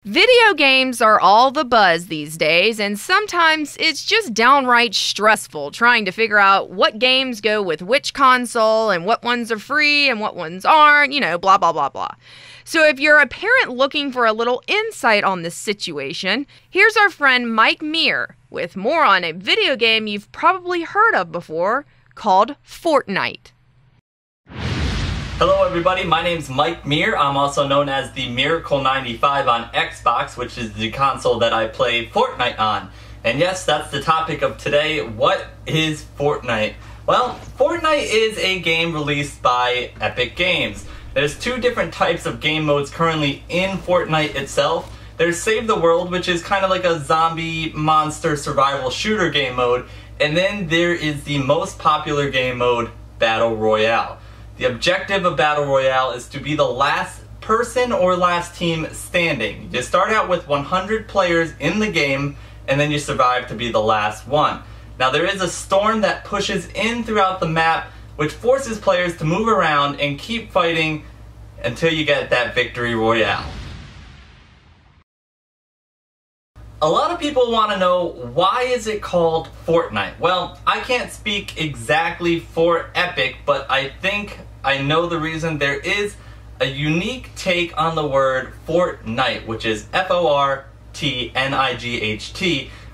Video games are all the buzz these days, and sometimes it's just downright stressful trying to figure out what games go with which console and what ones are free and what ones aren't, blah, blah, blah, blah. So if you're a parent looking for a little insight on this situation, here's our friend Mike Meere with more on a video game you've probably heard of before called Fortnite. Hello everybody, my name's Mike Meere. I'm also known as the Miracle 95 on Xbox, which is the console that I play Fortnite on. And yes, that's the topic of today. What is Fortnite? Well, Fortnite is a game released by Epic Games. There's two different types of game modes currently in Fortnite itself. There's Save the World, which is kind of like a zombie monster survival shooter game mode. And then there is the most popular game mode, Battle Royale. The objective of Battle Royale is to be the last person or last team standing. You start out with 100 players in the game, and then you survive to be the last one. Now there is a storm that pushes in throughout the map, which forces players to move around and keep fighting until you get that victory royale. A lot of people want to know, why is it called Fortnite? Well, I can't speak exactly for Epic, but I think I know the reason. There is a unique take on the word Fortnite, which is F-O-R-T-N-I-G-H-T,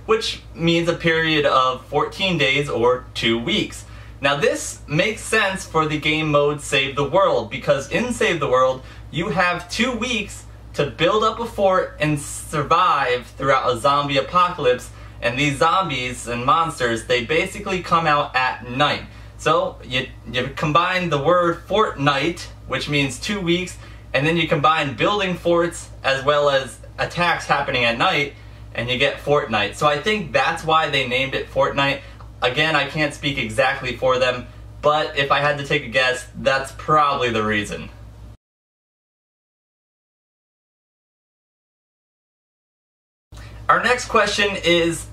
which means a period of 14 days or 2 weeks. Now this makes sense for the game mode Save the World, because in Save the World, you have 2 weeks to build up a fort and survive throughout a zombie apocalypse. And these zombies and monsters, they basically come out at night. So you combine the word Fortnite, which means 2 weeks, and then you combine building forts as well as attacks happening at night, and you get Fortnite. So I think that's why they named it Fortnite. Again, I can't speak exactly for them, but if I had to take a guess, that's probably the reason. Our next question is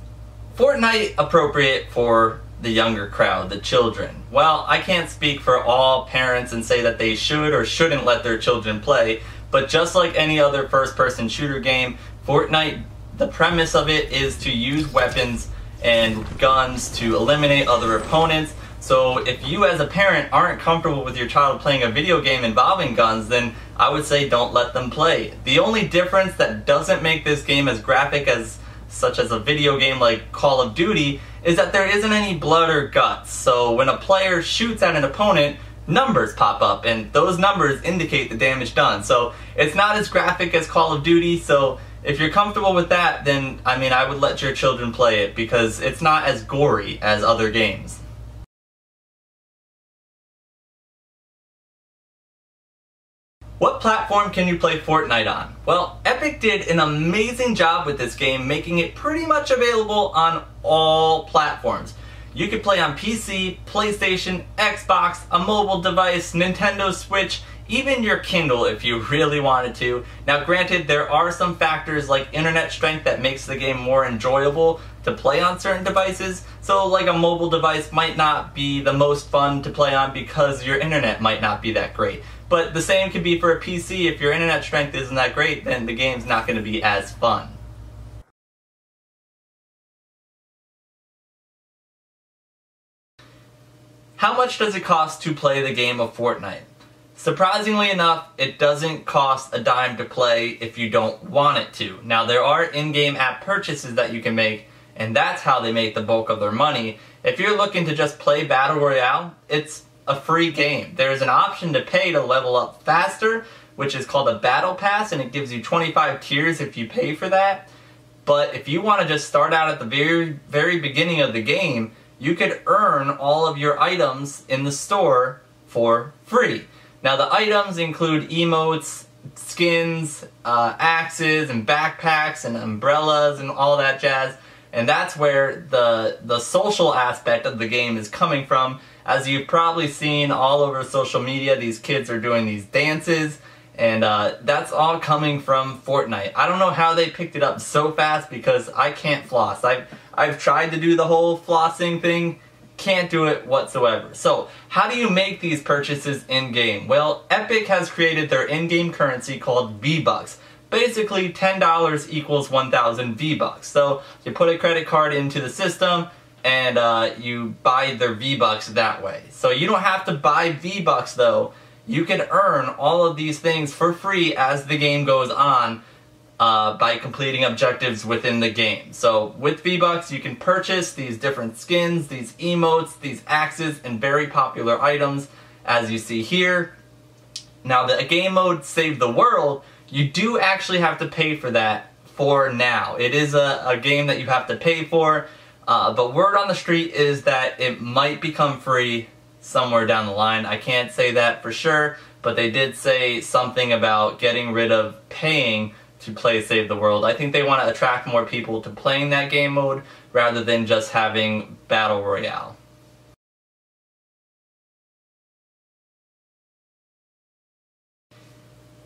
Fortnite appropriate for the younger crowd, the children? Well, I can't speak for all parents and say that they should or shouldn't let their children play, but just like any other first-person shooter game, Fortnite, the premise of it is to use weapons and guns to eliminate other opponents. So if you as a parent aren't comfortable with your child playing a video game involving guns, then I would say don't let them play. The only difference that doesn't make this game as graphic as such as a video game like Call of Duty is that there isn't any blood or guts. So when a player shoots at an opponent, numbers pop up, and those numbers indicate the damage done. So it's not as graphic as Call of Duty, so if you're comfortable with that, then I would let your children play it, because it's not as gory as other games. What platform can you play Fortnite on? Well, Epic did an amazing job with this game, making it pretty much available on all platforms. You could play on PC, PlayStation, Xbox, a mobile device, Nintendo Switch, even your Kindle if you really wanted to. Now granted, there are some factors like internet strength that makes the game more enjoyable to play on certain devices. So like a mobile device might not be the most fun to play on because your internet might not be that great. But the same could be for a PC. If your internet strength isn't that great, then the game's not going to be as fun. How much does it cost to play the game of Fortnite? Surprisingly enough, it doesn't cost a dime to play if you don't want it to. Now there are in-game app purchases that you can make, and that's how they make the bulk of their money. If you're looking to just play Battle Royale, it's a free game. There's an option to pay to level up faster, which is called a Battle Pass, and it gives you 25 tiers if you pay for that. But if you want to just start out at the very beginning of the game, you could earn all of your items in the store for free. Now the items include emotes, skins, axes, and backpacks, and umbrellas, and all that jazz. And that's where the social aspect of the game is coming from. As you've probably seen all over social media, these kids are doing these dances, and that's all coming from Fortnite. I don't know how they picked it up so fast, because I can't floss. I've tried to do the whole flossing thing, can't do it whatsoever. So how do you make these purchases in-game? Well, Epic has created their in-game currency called V-Bucks. basically $10 equals 1,000 V-Bucks. So you put a credit card into the system and you buy their V-Bucks that way. So you don't have to buy V-Bucks though. You can earn all of these things for free as the game goes on by completing objectives within the game. So with V-Bucks you can purchase these different skins, these emotes, these axes, and very popular items as you see here. Now the game mode Save the World, you do actually have to pay for that for now. It is a game that you have to pay for, but word on the street is that it might become free somewhere down the line. I can't say that for sure, but they did say something about getting rid of paying to play Save the World. I think they want to attract more people to playing that game mode rather than just having Battle Royale.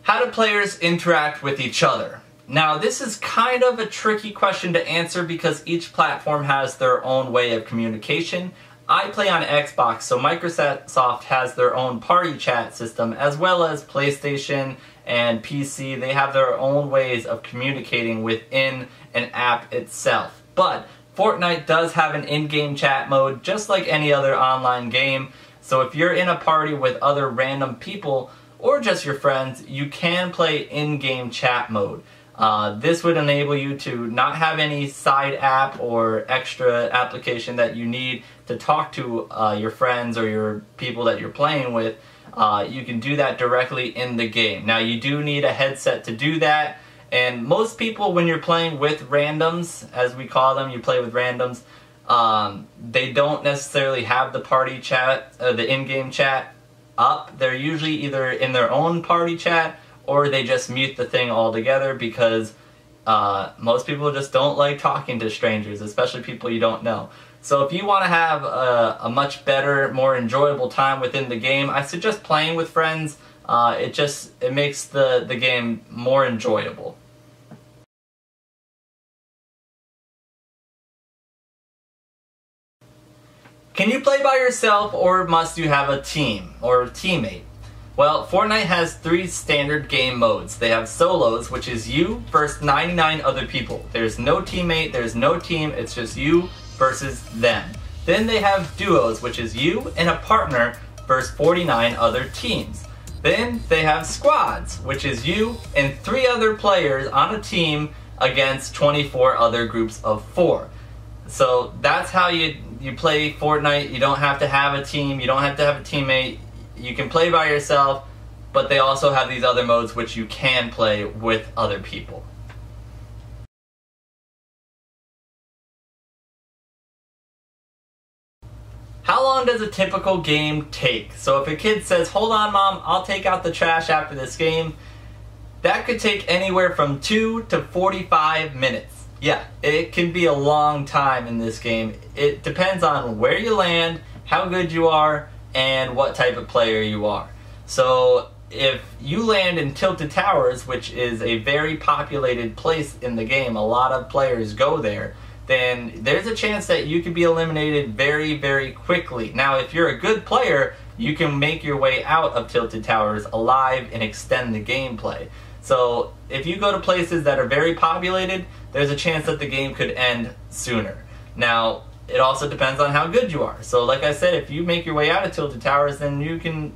How do players interact with each other? Now this is kind of a tricky question to answer because each platform has their own way of communication. I play on Xbox, so Microsoft has their own party chat system, as well as PlayStation and PC. They have their own ways of communicating within an app itself. But Fortnite does have an in-game chat mode, just like any other online game. So if you're in a party with other random people, or just your friends, you can play in-game chat mode. This would enable you to not have any side app or extra application that you need to talk to your friends or your people that you're playing with. You can do that directly in the game. Now you do need a headset to do that, and most people when you're playing with randoms, as we call them, you play with randoms, they don't necessarily have the party chat, the in-game chat up. They're usually either in their own party chat or they just mute the thing altogether because most people just don't like talking to strangers, especially people you don't know. So if you want to have a much better, more enjoyable time within the game, I suggest playing with friends. It makes the game more enjoyable. Can you play by yourself, or must you have a team or a teammate? Well, Fortnite has 3 standard game modes. They have solos, which is you versus 99 other people. There's no teammate, there's no team, it's just you versus them. Then they have duos, which is you and a partner versus 49 other teams. Then they have squads, which is you and 3 other players on a team against 24 other groups of 4. So that's how you play Fortnite. You don't have to have a team, you don't have to have a teammate. You can play by yourself, but they also have these other modes which you can play with other people. How long does a typical game take? So if a kid says, "Hold on mom, I'll take out the trash after this game," that could take anywhere from 2 to 45 minutes. Yeah, it can be a long time in this game. It depends on where you land, how good you are, and what type of player you are. So if you land in Tilted Towers, which is a very populated place in the game, a lot of players go there, then there's a chance that you could be eliminated very, very quickly. Now if you're a good player, you can make your way out of Tilted Towers alive and extend the gameplay. So if you go to places that are very populated, there's a chance that the game could end sooner. Now, it also depends on how good you are. So like I said, if you make your way out of Tilted Towers, then you can,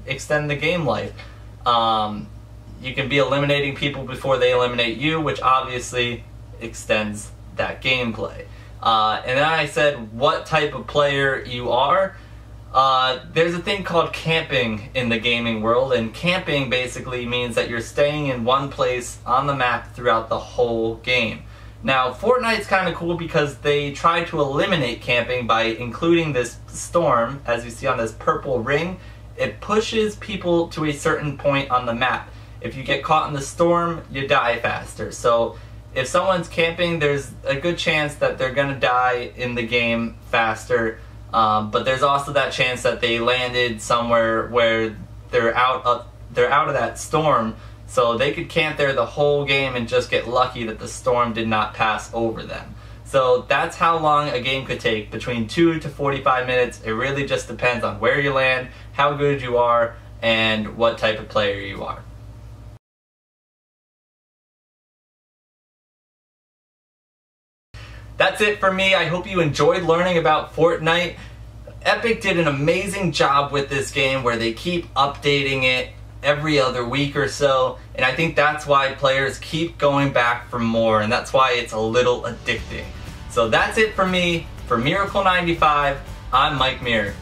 extend the game life. You can be eliminating people before they eliminate you, which obviously extends that gameplay. And then I said what type of player you are. There's a thing called camping in the gaming world, and camping basically means that you're staying in one place on the map throughout the whole game. Now, Fortnite's kind of cool because they try to eliminate camping by including this storm, as you see on this purple ring. It pushes people to a certain point on the map. If you get caught in the storm, you die faster. So if someone's camping, there's a good chance that they're gonna die in the game faster. But there's also that chance that they landed somewhere where they're out of that storm, so they could camp there the whole game and just get lucky that the storm did not pass over them. So that's how long a game could take, between 2 to 45 minutes. It really just depends on where you land, how good you are, and what type of player you are. That's it for me. I hope you enjoyed learning about Fortnite. Epic did an amazing job with this game where they keep updating it every other week or so, and I think that's why players keep going back for more, and that's why it's a little addicting. So that's it for me. For Miracle95, I'm Mike Meere.